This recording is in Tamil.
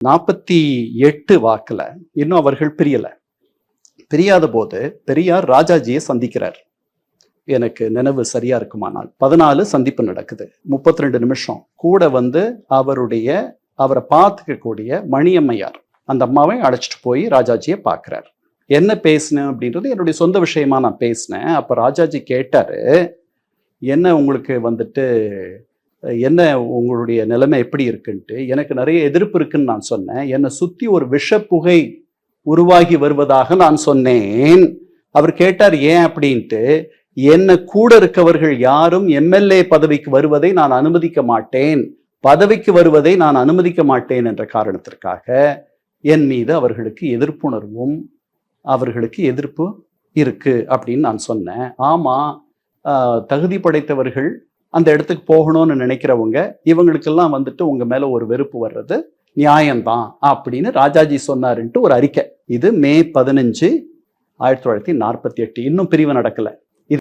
48 வாக்குல இன்னும் அவர்கள் பிரியல. பிரியாத போது பெரியார் ராஜாஜியை சந்திக்கிறார். எனக்கு நினைவு சரியா இருக்குமானால் 14 சந்திப்பு நடக்குது. 32 நிமிஷம் கூட வந்து அவரை பார்த்துக்கக்கூடிய மணியம்மையார் அந்த அம்மாவை அழைச்சிட்டு போய் ராஜாஜியை பார்க்கிறார். என்ன பேசினேன் அப்படின்றது என்னுடைய சொந்த விஷயமா நான் பேசினேன். அப்ப ராஜாஜி கேட்டாரு, என்ன உங்களுக்கு வந்துட்டு என்ன உங்களுடைய நிலைமை எப்படி இருக்குன்ட்டு. எனக்கு நிறைய எதிர்ப்பு இருக்குன்னு நான் சொன்னேன். என்னை சுத்தி ஒரு விஷப்புகை உருவாகி வருவதாக நான் சொன்னேன். அவர் கேட்டார் ஏன் அப்படின்ட்டு. என்ன கூட இருக்கவர்கள் யாரும் எம்எல்ஏ பதவிக்கு வருவதை நான் அனுமதிக்க மாட்டேன், பதவிக்கு வருவதை நான் அனுமதிக்க மாட்டேன் என்ற காரணத்திற்காக என் மீது அவர்களுக்கு எதிர்ப்புணர்வும் அவர்களுக்கு எதிர்ப்பு இருக்கு அப்படின்னு நான் சொன்னேன். ஆமா, தகுதி படைத்தவர்கள் அந்த இடத்துக்கு போகணும்னு நினைக்கிறவங்க இவங்களுக்கெல்லாம் வந்துட்டு உங்க மேல ஒரு வெறுப்பு வர்றது நியாயம்தான் அப்படின்னு ராஜாஜி சொன்னாருன்ட்டு ஒரு அறிக்கை. இது மே 15, 1948. இன்னும் பிரிவு நடக்கல.